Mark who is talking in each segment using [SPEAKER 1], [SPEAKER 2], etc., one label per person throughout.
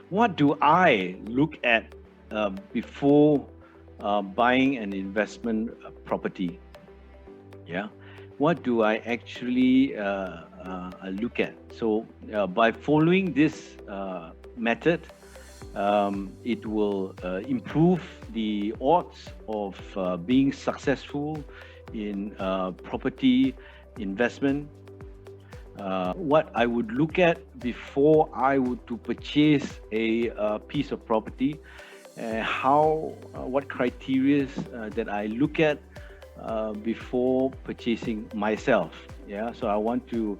[SPEAKER 1] what do I look at before buying an investment property? Yeah, what do I actually look at? So by following this method, it will improve the odds of being successful in property investment. What I would look at before I would to purchase a piece of property, what criteria that I look at before purchasing myself. Yeah, so I want to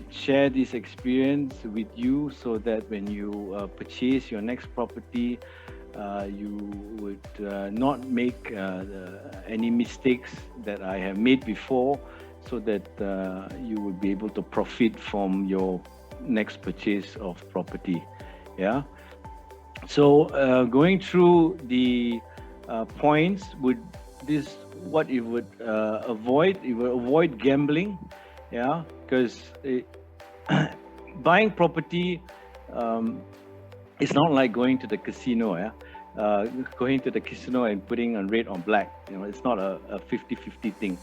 [SPEAKER 1] share this experience with you so that when you purchase your next property, you would not make any mistakes that I have made before, so that you will be able to profit from your next purchase of property. Yeah. So going through the points, would this what it would avoid? It would avoid gambling. Yeah, because buying property it's not like going to the casino. Yeah. Going to the casino and putting on red on black, it's not a 50-50 thing.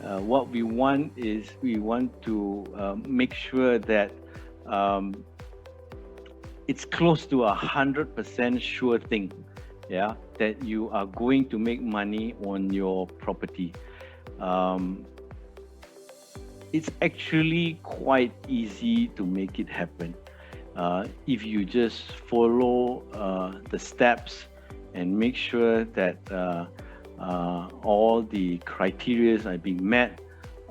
[SPEAKER 1] What we want is we want to make sure that it's close to 100% sure thing, yeah, that you are going to make money on your property. It's actually quite easy to make it happen if you just follow the steps and make sure that all the criteria are being met.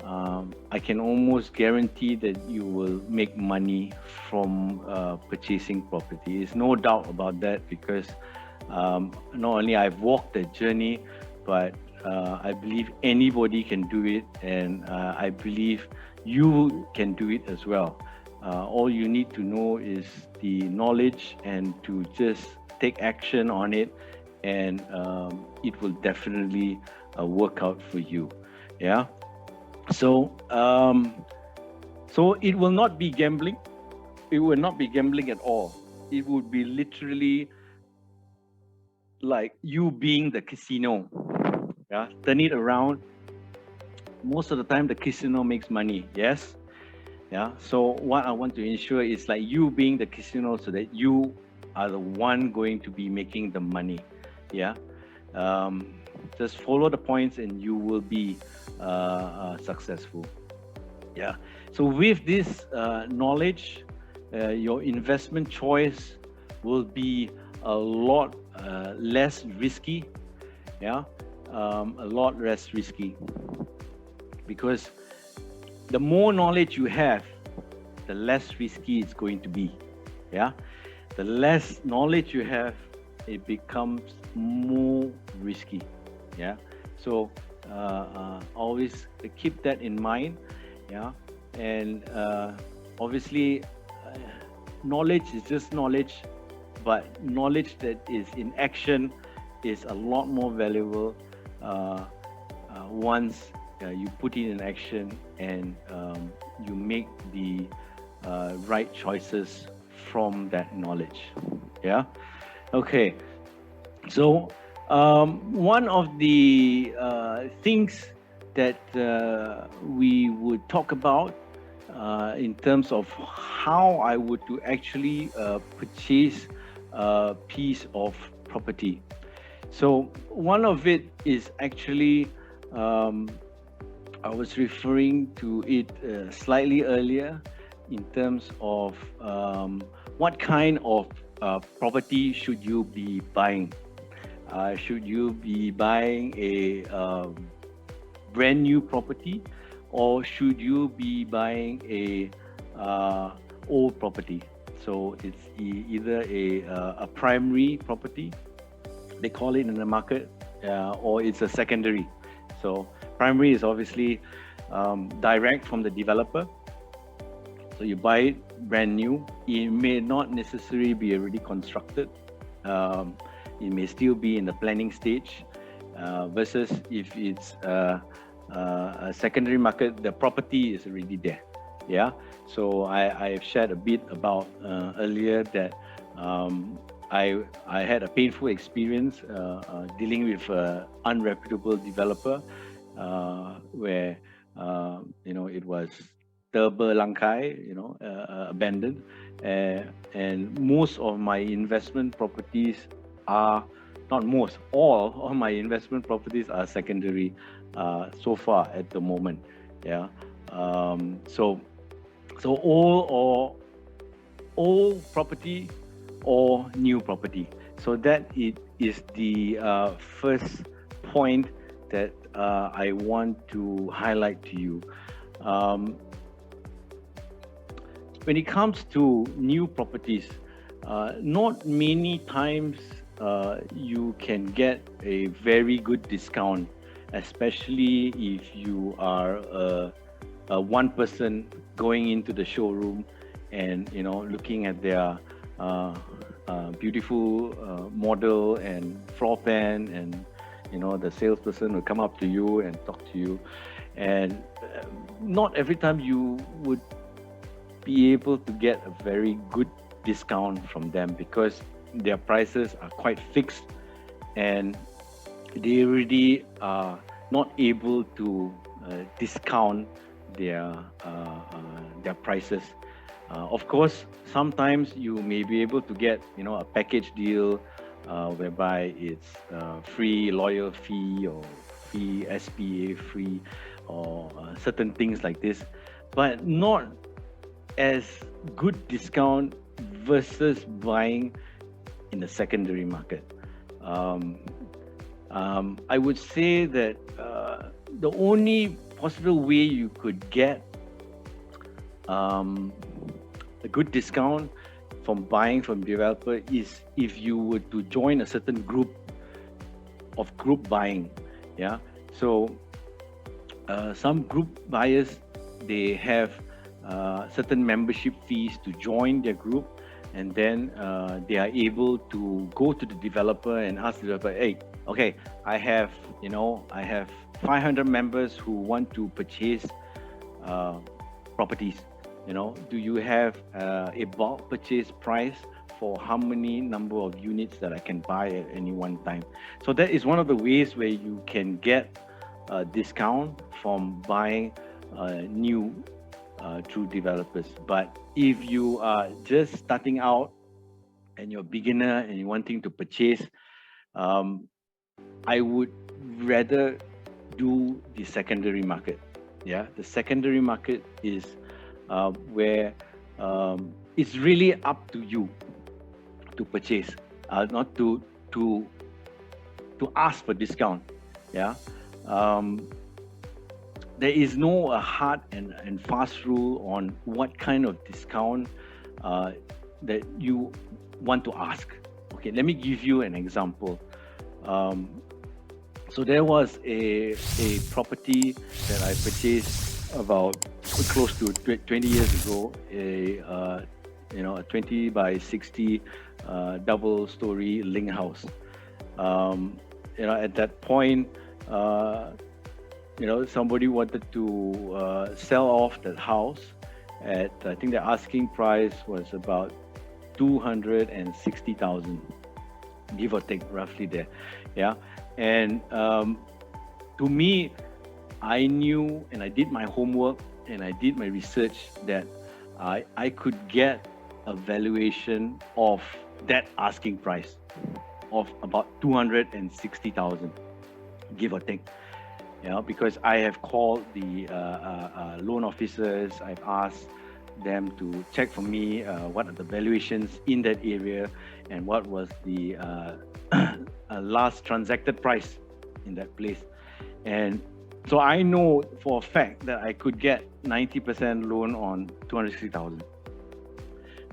[SPEAKER 1] I can almost guarantee that you will make money from purchasing property. There's no doubt about that, because not only I've walked the journey, but I believe anybody can do it, and I believe you can do it as well. All you need to know is the knowledge and to just take action on it, and it will definitely work out for you. Yeah. So so it will not be gambling. It will not be gambling at all. It would be literally like you being the casino. Yeah, turn it around. Most of the time the casino makes money. Yes. Yeah. So what I want to ensure is like you being the casino, so that you are the one going to be making the money. Yeah. Just follow the points and you will be successful. Yeah. So with this knowledge, your investment choice will be a lot less risky. Yeah. A lot less risky, because the more knowledge you have, the less risky it's going to be. Yeah. The less knowledge you have, it becomes more risky. Yeah. So always keep that in mind. Yeah. And obviously knowledge is just knowledge, but knowledge that is in action is a lot more valuable once you put it in action, and you make the right choices from that knowledge. Yeah. Okay. So one of the things that we would talk about in terms of how I would to actually purchase a piece of property. So one of it is actually, I was referring to it slightly earlier, in terms of what kind of property should you be buying? Should you be buying a brand new property, or should you be buying a old property? So it's either a primary property, they call it in the market, or it's a secondary. So primary is obviously direct from the developer. So you buy it brand new. It may not necessarily be already constructed. It may still be in the planning stage. Versus if it's a secondary market, the property is already there. Yeah. So I have shared a bit about earlier that I had a painful experience dealing with an unreputable developer where it was terbelangkai, abandoned, and most of my investment properties are not most, all of my investment properties are secondary so far at the moment. Yeah. So old property or new property. So that it is the first point that I want to highlight to you. When it comes to new properties, not many times you can get a very good discount, especially if you are a one person going into the showroom and looking at their beautiful model and floor plan, and the salesperson will come up to you and talk to you, and not every time you would be able to get a very good discount from them, because their prices are quite fixed and they really are not able to discount their prices. Of course, sometimes you may be able to get a package deal whereby it's free lawyer fee or free SPA free or certain things like this, but not as good discount versus buying in the secondary market. I would say that the only possible way you could get a good discount from buying from developer is if you were to join a certain group buying. Yeah. So some group buyers, they have certain membership fees to join their group, and then they are able to go to the developer and ask the developer, hey, okay, I have 500 members who want to purchase properties. Do you have a bulk purchase price for how many number of units that I can buy at any one time? So that is one of the ways where you can get a discount from buying new through developers. But if you are just starting out and you're a beginner and you're wanting to purchase, I would rather do the secondary market. Yeah, the secondary market is where it's really up to you to purchase, not to ask for discount. Yeah. There is no hard and fast rule on what kind of discount that you want to ask. Okay, let me give you an example. So there was a property that I purchased about close to 20 years ago, a 20 by 60 double-story link house. At that point, somebody wanted to sell off that house at, I think the asking price was about 260,000, give or take, roughly there. Yeah. And to me, I knew, and I did my homework and I did my research, that I could get a valuation of that asking price of about 260,000, give or take. Because I have called the loan officers, I've asked them to check for me what are the valuations in that area and what was the last transacted price in that place. And so I know for a fact that I could get 90% loan on 260,000.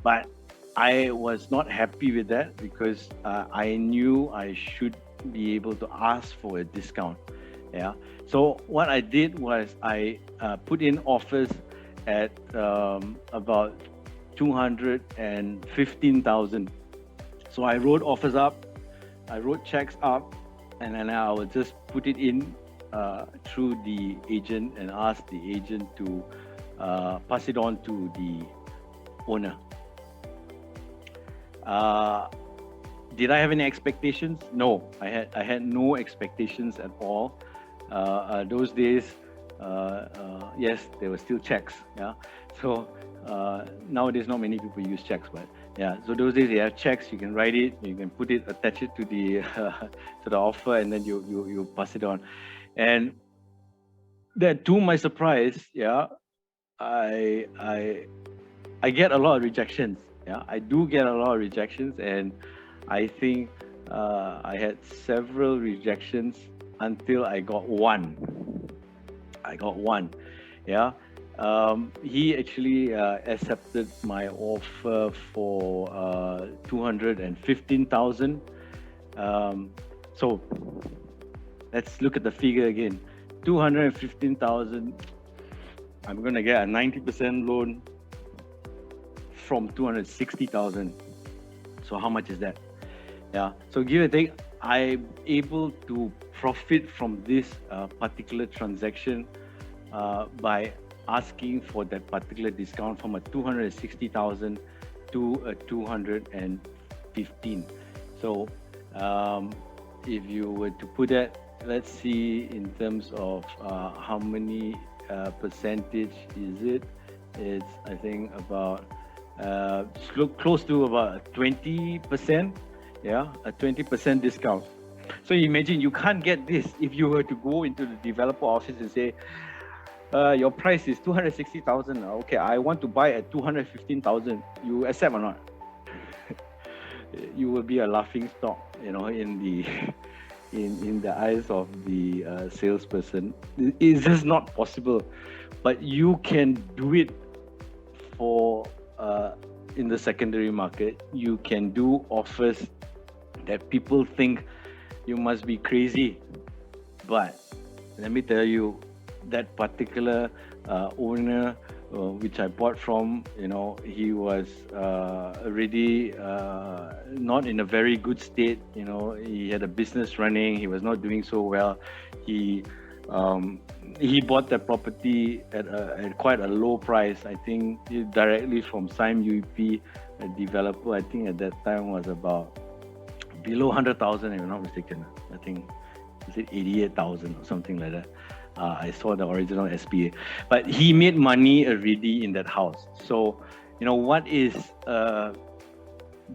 [SPEAKER 1] But I was not happy with that because I knew I should be able to ask for a discount. Yeah. So what I did was I put in offers at about 215,000. So I wrote offers up, I wrote checks up, and then I would just put it in through the agent and ask the agent to pass it on to the owner. Did I have any expectations? No, I had no expectations at all. Those days, yes, there were still checks. Yeah, so nowadays not many people use checks, but yeah. So those days you have checks. You can write it, you can put it, attach it to the to the offer, and then you pass it on. And then, to my surprise, yeah, I get a lot of rejections. Yeah, I do get a lot of rejections, and I think I had several rejections until I got one. I got one. Yeah. He actually accepted my offer for 215,000. So let's look at the figure again. 215,000. I'm gonna get a 90% loan from 260,000. So how much is that? Yeah. So give or take, I'm able to profit from this particular transaction by asking for that particular discount from a 260,000 to a 215. So if you were to put that, let's see in terms of how many percentage is it? It's, I think, about close to about 20%. Yeah, a 20% discount. So imagine you can't get this if you were to go into the developer office and say, your price is 260,000. Okay, I want to buy at 215,000. You accept or not? You will be a laughing stock, you know, in the in the eyes of the salesperson. It's just not possible. But you can do it for in the secondary market. You can do offers that people think you must be crazy. But let me tell you, that particular owner which I bought from, you know, he was already not in a very good state. You know, he had a business running. He was not doing so well. He bought that property at quite a low price. I think directly from Sime UEP, a developer. I think at that time was about below 100,000, if I'm not mistaken. I think is it 88,000 or something like that. I saw the original SPA, but he made money already in that house. So, you know, what is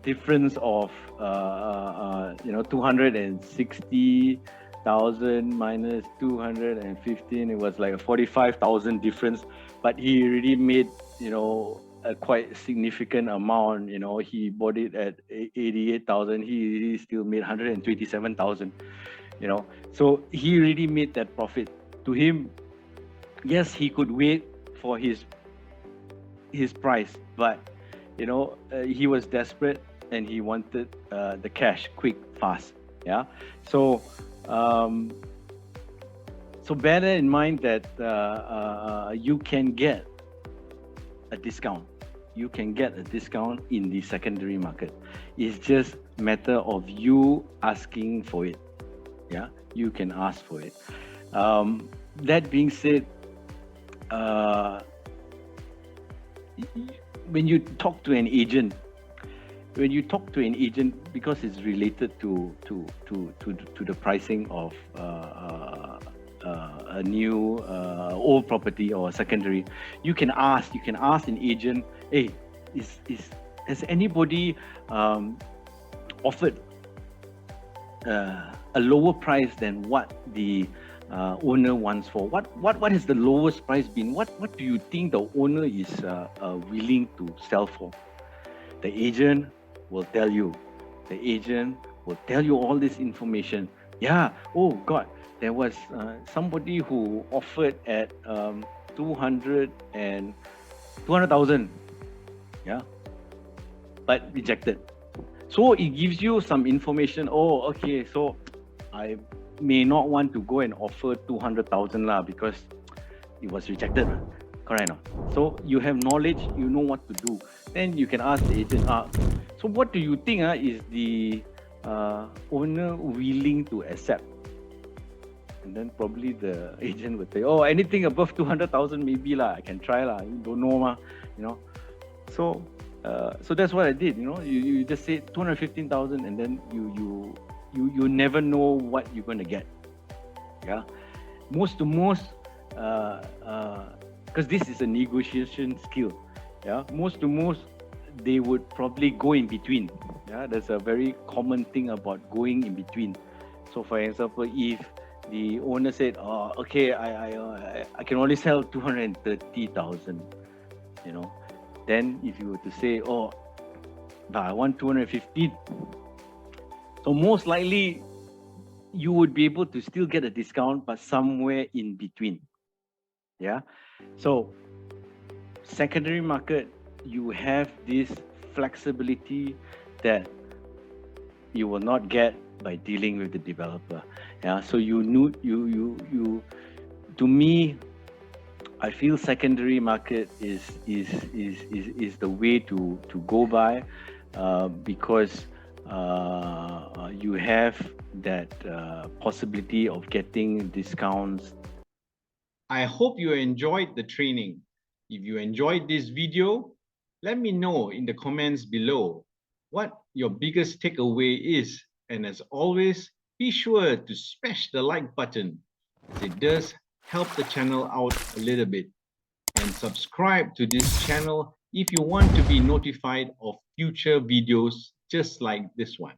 [SPEAKER 1] difference of 260,000 minus 215? It was like a 45,000 difference, but he already made, you know, a quite significant amount. You know, he bought it at 88,000. He still made 127,000. You know, so he really made that profit. To him, yes, he could wait for his price, but you know, he was desperate and he wanted the cash quick, fast. Yeah. So so bear in mind that you can get a discount. You can get a discount in the secondary market. It's just a matter of you asking for it. Yeah, you can ask for it. That being said, when you talk to an agent, because it's related to the pricing of a new old property or a secondary, you can ask an agent, hey, has anybody offered a lower price than what the owner wants for? What has the lowest price been? What do you think the owner is willing to sell for? The agent will tell you. The agent will tell you all this information. Yeah. Oh God, there was somebody who offered at 200,000. Yeah, but rejected. So it gives you some information. Oh, okay. So I may not want to go and offer 200,000 lah because it was rejected. Correct or not? So you have knowledge, you know what to do. Then you can ask the agent, so what do you think is the owner willing to accept? And then probably the agent would say, oh, anything above 200,000 maybe lah, I can try lah. You don't know ma, you know. So So that's what I did. You just say 215,000, and then you never know what you're going to get. Yeah, most because this is a negotiation skill. Yeah, most they would probably go in between. Yeah, that's a very common thing about going in between. So for example, if the owner said, "Oh, okay, I can only sell 230,000," then if you were to say, "Oh, but I want 215," so most likely you would be able to still get a discount, but somewhere in between. Yeah. So secondary market, you have this flexibility that you will not get by dealing with the developer. Yeah. So to me, I feel secondary market is the way to go by, because you have that possibility of getting discounts.
[SPEAKER 2] I hope you enjoyed the training. If you enjoyed this video, let me know in the comments below what your biggest takeaway is. And as always, be sure to smash the like button, as it does help the channel out a little bit. And subscribe to this channel if you want to be notified of future videos just like this one.